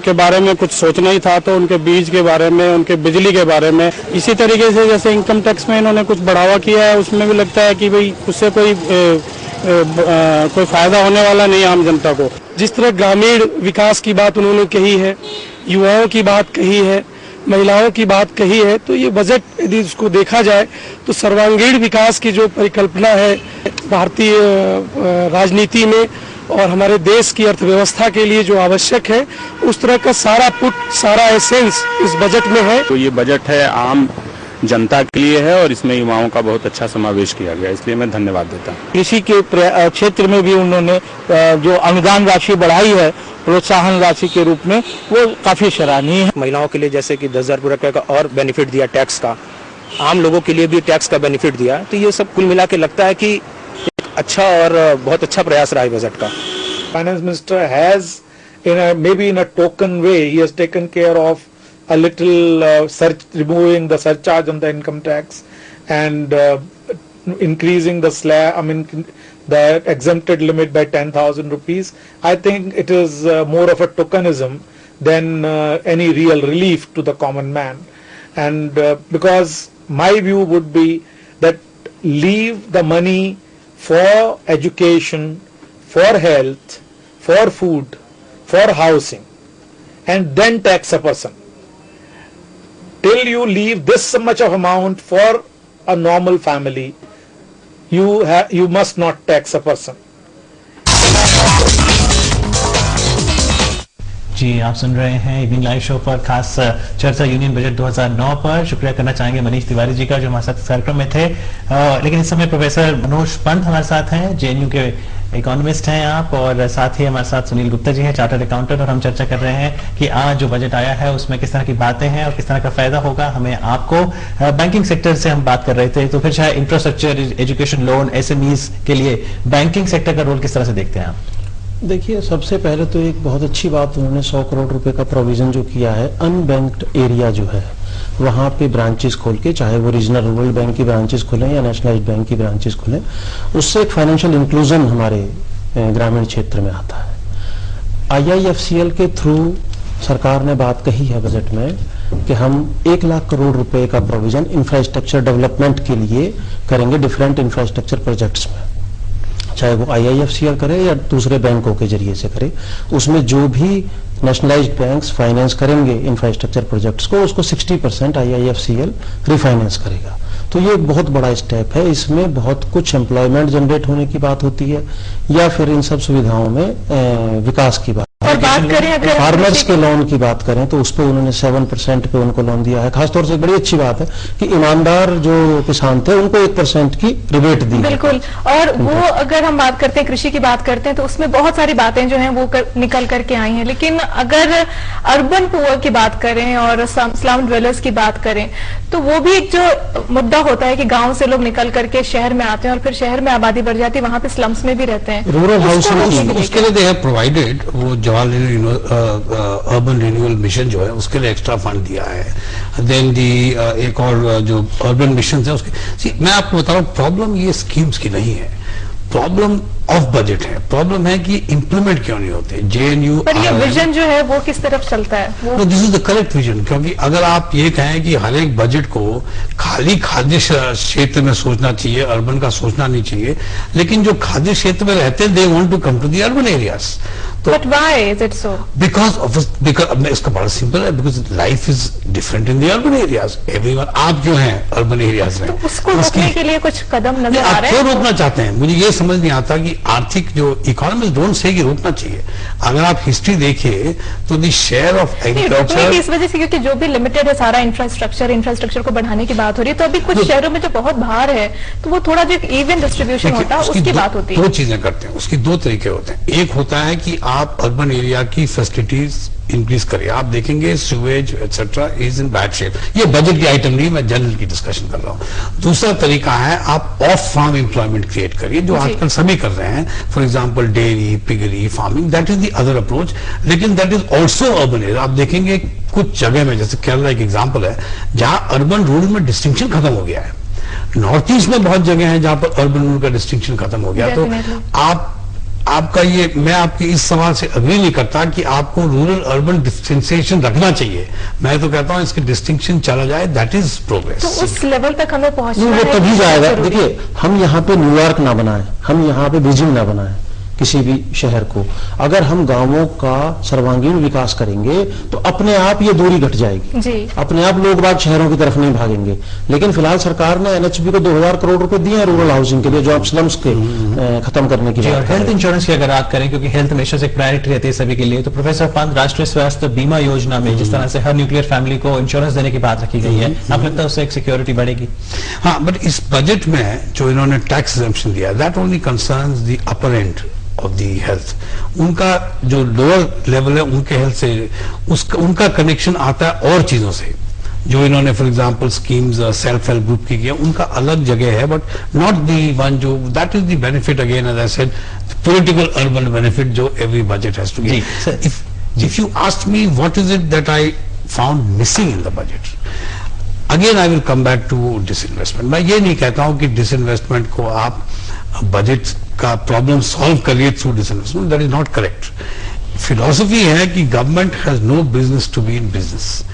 L: के बारे में कुछ सोचना ही था तो उनके बीज के बारे में, उनके बिजली के बारे में, इसी तरीके से जैसे इनकम टैक्स में इन्होंने कुछ बढ़ावा किया है, उसमें भी लगता है कि भाई उससे कोई फायदा होने वाला नहीं है आम जनता को।
J: जिस तरह ग्रामीण विकास की बात उन्होंने कही है, युवाओं की बात कही है, महिलाओं की बात कही है, तो ये बजट यदि उसको देखा जाए तो सर्वांगीण विकास की जो परिकल्पना है भारतीय राजनीति में और हमारे देश की अर्थव्यवस्था के लिए जो आवश्यक है, उस तरह का सारा एसेंस इस बजट में है।
M: तो ये बजट है आम जनता के लिए है और इसमें युवाओं का बहुत अच्छा समावेश किया गया, इसलिए मैं धन्यवाद देता हूँ।
J: कृषि के क्षेत्र में भी उन्होंने जो अनुदान राशि बढ़ाई है प्रोत्साहन राशि के रूप में, वो काफी सराहनीय है।
N: महिलाओं के लिए जैसे कि 10,000 रुपये का और बेनिफिट दिया टैक्स का, आम लोगों के लिए भी टैक्स का बेनिफिट दिया, तो ये सब कुल मिला के लगता है कि एक अच्छा और बहुत अच्छा प्रयास रहा है बजट का।
J: Finance minister has maybe in a token way he has taken care of a little removing the surcharge on the income tax and increasing the the exempted limit by 10,000 rupees. I think it is more of a tokenism than any real relief to the common man. And because
O: my view would be that leave the money for education, for health, for food, for housing, and then tax a person. Till you leave this much of amount for a normal family, you must not tax a person.
A: जी, आप सुन रहे हैं evening live show पर खास चर्चा union budget 2009 पर। शुक्रिया करना चाहेंगे मनीष तिवारी जी का जो हमारे साथ इस कार्यक्रम में थे। लेकिन इस समय प्रोफेसर मनोज पंत हमारे साथ हैं, जेएनयू के इकोनॉमिस्ट हैं आप, और साथ ही हमारे साथ सुनील गुप्ता जी हैं, चार्टर्ड अकाउंटेंट, और हम चर्चा कर रहे हैं कि आज जो बजट आया है उसमें किस तरह की बातें हैं और किस तरह का फायदा होगा हमें आपको। बैंकिंग सेक्टर से हम बात कर रहे थे, तो फिर चाहे इंफ्रास्ट्रक्चर, एजुकेशन लोन, एसएमईज के लिए बैंकिंग सेक्टर का रोल किस तरह से देखते हैं आप?
F: देखिए, सबसे पहले तो एक बहुत अच्छी बात उन्होंने 100 करोड़ रुपए का प्रोविजन जो किया है, अनबैंक्ड एरिया जो है वहां पे ब्रांचेस खोल के, चाहे वो रीजनल रूरल बैंक की ब्रांचेस खोलें या नेशनलाइज्ड बैंक की ब्रांचेस खोलें, उससे एक फाइनेंशियल इंक्लूजन हमारे ग्रामीण क्षेत्र में आता है। IIFCL के थ्रू सरकार ने बात कही है बजट में कि हम 1 लाख करोड़ रुपए का प्रोविजन इंफ्रास्ट्रक्चर डेवलपमेंट के लिए करेंगे, डिफरेंट इंफ्रास्ट्रक्चर प्रोजेक्ट्स में, चाहे वो IIFCL करे या दूसरे बैंकों के जरिए से करे। उसमें जो भी नेशनलाइज्ड बैंक्स फाइनेंस करेंगे इंफ्रास्ट्रक्चर प्रोजेक्ट्स को, उसको 60% IIFCL रिफाइनेंस करेगा। तो ये एक बहुत बड़ा स्टेप है। इसमें बहुत कुछ एम्प्लॉयमेंट जनरेट होने की बात होती है या फिर इन सब सुविधाओं में विकास की बात।
B: और बात करें अगर
F: फार्मर्स के लोन की बात करें तो उस पर उन्होंने 7% पे उनको लोन दिया है। खासतौर से बड़ी अच्छी बात है कि ईमानदार जो किसान थे उनको 1% की रिबेट दी।
B: बिल्कुल। और वो अगर हम बात करते हैं, कृषि की बात करते हैं, तो उसमें बहुत सारी बातें जो हैं वो निकल करके आई हैं। लेकिन अगर अर्बन पुअर की बात करें और स्लम ड्वेलर्स की बात करें तो वो भी एक जो मुद्दा होता है कि गांव से लोग निकल करके शहर में आते हैं और फिर शहर में आबादी बढ़ जाती है, वहां पे स्लम्स में भी रहते हैं।
F: रूरल हाउसिंग
E: उसके लिए दे हैव प्रोवाइडेड, वो जवाहरलाल अर्बन रिन्यूअल मिशन जो है उसके लिए एक्स्ट्रा फंड दिया है। देन दी एक और जो अर्बन मिशन है उसके, मैं आपको बता रहा हूँ, प्रॉब्लम ये स्कीम्स की नहीं है, प्रॉब्लम ऑफ बजट है। प्रॉब्लम है कि इंप्लीमेंट क्यों नहीं होते। जेएनयू
B: पर ये विजन जो है वो किस तरफ चलता है वो?
E: This is the correct vision. क्योंकि अगर आप ये कहें कि हर एक बजट को खाली खाद्य क्षेत्र में सोचना चाहिए, अर्बन का सोचना नहीं चाहिए, लेकिन जो खाद्य क्षेत्र में रहते हैं they want to come to the urban areas.
B: But why is it so?
E: Because इसका बड़ा सिंपल है, because life is different in the urban areas. Everyone, आप जो हैं urban areas में,
B: तो उसको रोकने के लिए कुछ कदम नजर आ रहे हैं?
E: क्यों रोकना चाहते हैं? मुझे ये समझ नहीं आता कि आर्थिक जो इकोनॉमिस्ट डोंट से कि रोकना चाहिए। अगर आप हिस्ट्री देखिए तो द शेयर ऑफ एग्रीकल्चर
B: इस वजह से, क्योंकि जो भी लिमिटेड है सारा इंफ्रास्ट्रक्चर को बढ़ाने की बात हो रही है, तो अभी कुछ शहरों में जो बहुत बाहर है तो वो थोड़ा जो इवन डिस्ट्रीब्यूशन होता है उसकी बात होती है।
E: दो चीजें करते हैं, उसकी दो तरीके होते हैं। एक होता है कि आप अर्बन एरिया की फैसिलिटीज इंक्रीज करिए। आप देखेंगे sewage etcetera is in bad shape. ये बजट की आइटम नहीं, मैं जनरल की डिस्कशन कर रहा हूं। दूसरा तरीका है आप ऑफ फार्म एम्प्लॉयमेंट क्रिएट करिए, जो आजकल सभी कर रहे हैं। For example dairy, piggery, farming, that is the other approach. लेकिन that is also urban area. आप देखेंगे कुछ जगह में, जैसे केरला एक एग्जाम्पल है, जहां अर्बन रूरल में डिस्टिंक्शन खत्म हो गया है। नॉर्थ ईस्ट में बहुत जगह है जहां पर अर्बन रूरल का डिस्टिंक्शन खत्म हो गया। तो आपका ये, मैं आपके इस सवाल से अग्री नहीं करता कि आपको रूरल अर्बन डिस्टिंक्शन रखना चाहिए। मैं तो कहता हूं इसके डिस्टिंक्शन चला जाए, दैट इज प्रोग्रेस।
B: तो उस लेवल तक हमें पहुंचना है,
F: वो तभी जाएगा। देखिए, हम यहाँ पे न्यूयॉर्क ना बनाए, हम यहाँ पे बीजिंग ना बनाए किसी भी शहर को। अगर हम गांवों का सर्वांगीण विकास करेंगे तो अपने आप ये दूरी घट जाएगी
B: जी।
F: अपने आप लोग बाग शहरों की तरफ नहीं भागेंगे। लेकिन फिलहाल सरकार ने एनएचबी को 2000 करोड़ रुपए दिए हैं रूरल हाउसिंग के लिए, जो आप स्लम्स के खत्म करने की बात।
A: हेल्थ इंश्योरेंस की अगर बात करें, क्योंकि हेल्थ हमेशा से एक प्रायोरिटी रहती है सभी के लिए, तो प्रोफेसर पंत, राष्ट्रीय स्वास्थ्य बीमा योजना में जिस तरह से हर न्यूक्लियर फैमिली को इंश्योरेंस देने की बात रखी गई है, आप लगता है उससे एक सिक्योरिटी बढ़ेगी?
E: हाँ, बट इस बजट में जो इन्होंने टैक्स एग्जेम्पशन दिया, that only concerns the upper end of the health. उनका जो लोअर लेवल है उनके हेल्थ से उनका कनेक्शन आता है और चीजों से, जो इन्होंने for example schemes self help group की किया, उनका अलग जगह है, बट नॉट दी वन जो that is the benefit again as I said, political urban benefit जो every budget has to give. If you ask me what is it that I found missing in the budget, again I will come back to disinvestment. मैं ये नहीं कहता हूं कि disinvestment को आप budget का प्रॉब्लम सॉल्व करिए through disinvestment, that is not correct. Philosophy है कि government has no business to be in business.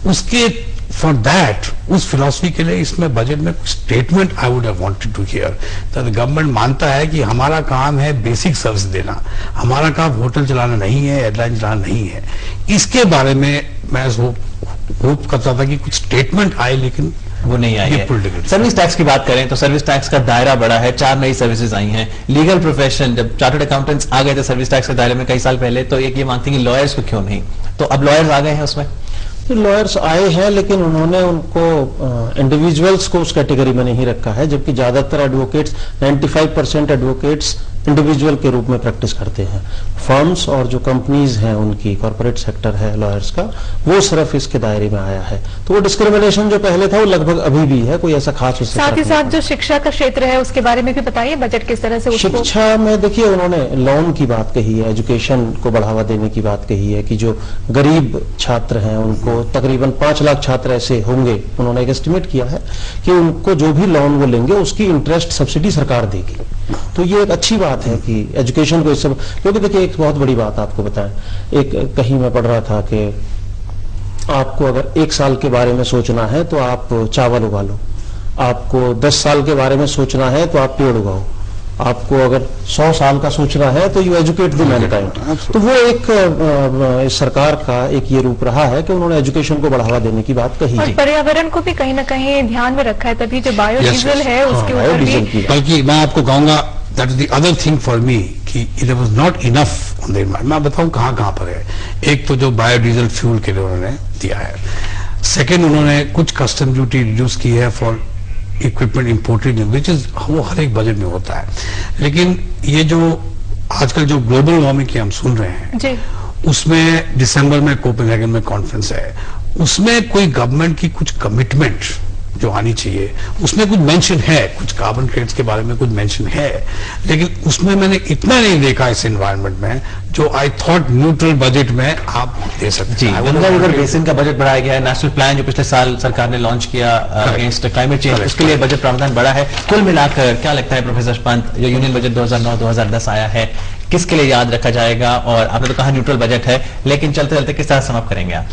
E: उसके फॉर दैट, उस फिलॉसफी के लिए इसमें बजट में कुछ statement I would have wanted to hear that the government मानता है कि हमारा काम है बेसिक सर्विस देना, हमारा काम होटल चलाना नहीं है, एयरलाइन चलाना नहीं है। इसके बारे में मैं होप करता था कि कुछ स्टेटमेंट आए, लेकिन
A: वो नहीं आई है। सर्विस टैक्स की बात करें तो सर्विस टैक्स का दायरा बड़ा है, 4 नई सर्विसेज आई हैं। लीगल प्रोफेशन, जब चार्टर्ड अकाउंटेंट्स आ गए थे सर्विस टैक्स के दायरे में कई साल पहले, तो एक ये मांगती है कि लॉयर्स को क्यों नहीं, तो अब लॉयर्स आ गए हैं उसमें।
F: लॉयर्स आए हैं, लेकिन उन्होंने उनको इंडिविजुअल्स को उस कैटेगरी में नहीं रखा है, जबकि ज्यादातर एडवोकेट्स 95% एडवोकेट्स इंडिविजुअल के रूप में प्रैक्टिस करते हैं। फर्म्स और जो कंपनीज हैं उनकी, कॉर्पोरेट सेक्टर है लॉयर्स का, वो सिर्फ इसके दायरे में आया है। तो वो डिस्क्रिमिनेशन जो पहले था वो लगभग अभी भी है, कोई ऐसा खास उससे
B: साथ ही साथ जो शिक्षा का क्षेत्र है उसके बारे में भी बताइए, बजट किस तरह से उसको...
F: शिक्षा में देखिए उन्होंने लोन की बात कही है, एजुकेशन को बढ़ावा देने की बात कही है कि जो गरीब छात्र हैं उनको तकरीबन 5 लाख छात्र ऐसे होंगे, उन्होंने एक एस्टिमेट किया है कि उनको जो भी लोन वो लेंगे उसकी इंटरेस्ट सब्सिडी सरकार देगी। तो ये एक अच्छी बात है कि एजुकेशन को इस सब, क्योंकि देखिए एक बहुत बड़ी बात आपको बताएं, एक कहीं मैं पढ़ रहा था कि आपको अगर 1 साल के बारे में सोचना है तो आप चावल उगा लो, आपको 10 साल के बारे में सोचना है तो आप पेड़ उगाओ, आपको अगर 100 साल का सोचना है तो यू एजुकेट द मैनकाइंड। तो वो एक सरकार का एक ये रूप रहा है कि उन्होंने एजुकेशन को बढ़ावा देने की बात कही
B: और पर्यावरण को भी कहीं ना कहीं ध्यान में रखा है, तभी जो बायोडीजल है उसके ऊपर भी।
E: बल्कि मैं आपको कहूंगा that is the other thing for me कि it was not enough on the environment. मैं बताऊं कहां पर है। एक तो जो बायोडीजल फ्यूल के लिए उन्होंने दिया है, सेकेंड उन्होंने कुछ कस्टम ड्यूटी रिड्यूस की है for equipment imported, which is वो हर एक बजट में होता है। लेकिन ये जो आजकल जो ग्लोबल वार्मिंग की हम सुन रहे हैं
B: जी,
E: उसमें दिसंबर में कोपेनहेगन में कॉन्फ्रेंस है, उसमें कोई गवर्नमेंट की कुछ कमिटमेंट जो आनी चाहिए, उसमें कुछ मेंशन है, कुछ कार्बन क्रेडिट्स के बारे में कुछ मेंशन है, लेकिन उसमें मैंने इतना नहीं देखा इस एनवायरनमेंट में जो आई थॉट न्यूट्रल बजट में आप दे सकते हैं।
A: गंगा रिवर बेसिन का बजट बढ़ाया गया है, नेशनल प्लान जो पिछले साल सरकार ने लॉन्च किया अगेंस्ट क्लाइमेट चेंज, उसके लिए बजट प्रावधान बढ़ा है। कुल मिलाकर क्या लगता है प्रोफेसर पंत, जो यूनियन बजट 2009-2010 आया है, किसके लिए याद रखा जाएगा? और आपने तो कहा न्यूट्रल बजट है, लेकिन चलते चलते किस तरह समाप्त करेंगे आप?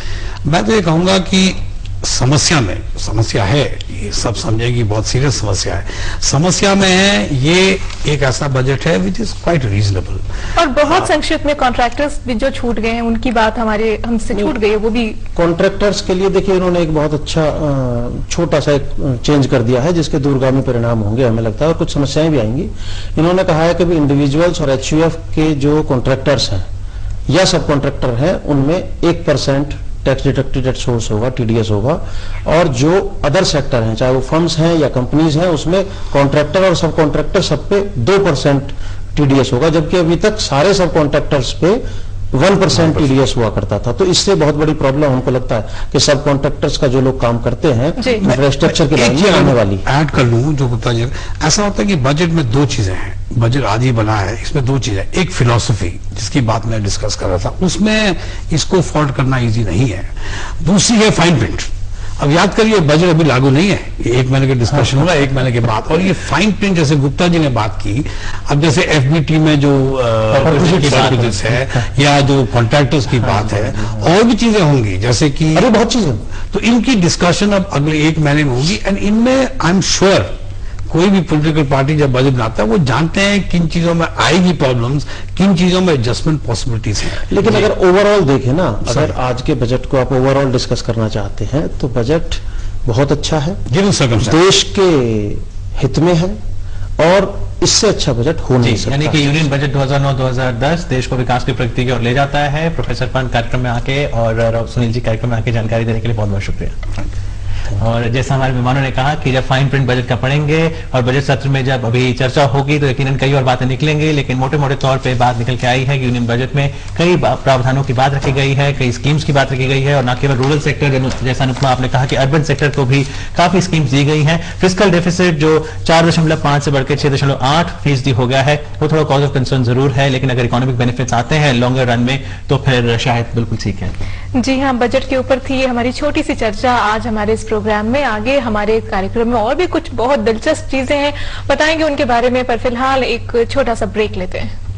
E: मैं तो ये कहूंगा कि समस्या है, ये सब समझे कि बहुत सीरियस समस्या है। समस्या में है ये एक ऐसा बजट है विच इज क्वाइट रीजनेबल।
B: और बहुत संक्षिप्त में कॉन्ट्रैक्टर्स भी जो छूट गए हैं उनकी बात हमसे छूट गई है, वो भी
F: कॉन्ट्रैक्टर्स के लिए देखिए इन्होंने एक बहुत अच्छा छोटा सा एक चेंज कर दिया है जिसके दूरगामी परिणाम होंगे हमें लगता है, और कुछ समस्याएं भी आएंगी। इन्होंने कहा है कि भी इंडिविजुअल्स और HUF के जो कॉन्ट्रैक्टर्स हैं या सब कॉन्ट्रैक्टर हैं उनमें 1% टैक्स डिडक्टेड एट सोर्स होगा, TDS होगा, और जो अदर सेक्टर हैं चाहे वो फर्म्स हैं या कंपनीज हैं उसमें कॉन्ट्रैक्टर और सब कॉन्ट्रैक्टर सब पे 2% TDS होगा, जबकि अभी तक सारे सब कॉन्ट्रैक्टर्स पे 1% TDS हुआ करता था। तो इससे बहुत बड़ी प्रॉब्लम हमको लगता है कि सब कॉन्ट्रैक्टर्स का जो लोग काम करते हैं इंफ्रास्ट्रक्चर के लाइन में आने वाली।
E: ऐड कर लूं जो गुप्ता जी, ऐसा होता है कि बजट में 2 चीजें हैं, बजट आज ही बना है, इसमें 2 चीजें, एक फिलॉसफी जिसकी बात मैं डिस्कस कर रहा था, उसमें इसको फॉल्ट करना इजी नहीं है, दूसरी है फाइन प्रिंट। अब याद करिए बजट अभी लागू नहीं है, ये 1 महीने का डिस्कशन होगा, 1 महीने के बाद, और ये फाइन प्रिंट जैसे गुप्ता जी ने बात की, अब जैसे FBT में जो है या जो कॉन्ट्रैक्टर्स की बात है, और भी चीजें होंगी जैसे कि
F: अरे बहुत चीजें,
E: तो इनकी डिस्कशन अब अगले 1 महीने में होगी। एंड इनमें आई एम श्योर कोई भी पॉलिटिकल पार्टी जब बजट बनाता है वो जानते हैं किन चीजों में आएगी प्रॉब्लम्स, किन चीजों में एडजस्टमेंट पॉसिबिलिटीज हैं।
F: लेकिन अगर ओवरऑल देखें ना, अगर आज के बजट को आप ओवरऑल डिस्कस करना चाहते हैं तो बजट बहुत अच्छा है, देश के हित में है, और इससे अच्छा बजट हो नहीं सकता।
A: यानी कि यूनियन बजट 2009-2010 देश को विकास की प्रगति की ओर ले जाता है। प्रोफेसर पंत कार्यक्रम में आके और सुनील जी कार्यक्रम में आके जानकारी देने के लिए बहुत बहुत शुक्रिया। और जैसा हमारे मेहमानों ने कहा कि जब फाइन प्रिंट बजट का पढ़ेंगे और बजट सत्र में जब अभी चर्चा होगी तो यकीनन कई और बातें निकलेंगी, लेकिन मोटे मोटे तौर पे बात निकल के आई है कि यूनियन बजट में कई प्रावधानों की बात रखी गई है, कई स्कीम्स की बात रखी गई है, और न केवल रूरल सेक्टर जैसा अनुपमा आपने कहा कि अर्बन सेक्टर को भी काफी स्कीम्स दी गई हैं। फिस्कल डेफिसिट जो 4.5 से बढ़कर 6.8% हो गया है, वो थोड़ा कॉज ऑफ कंसर्न जरूर है, लेकिन अगर इकोनॉमिक बेनिफिट्स आते हैं लॉन्गर रन में तो फिर शायद बिल्कुल ठीक है।
B: जी हाँ, बजट के ऊपर थी हमारी छोटी सी चर्चा आज हमारे इस प्रोग्राम में। आगे हमारे कार्यक्रम में और भी कुछ बहुत दिलचस्प चीजें हैं, बताएंगे उनके बारे में, पर फिलहाल एक छोटा सा ब्रेक लेते हैं।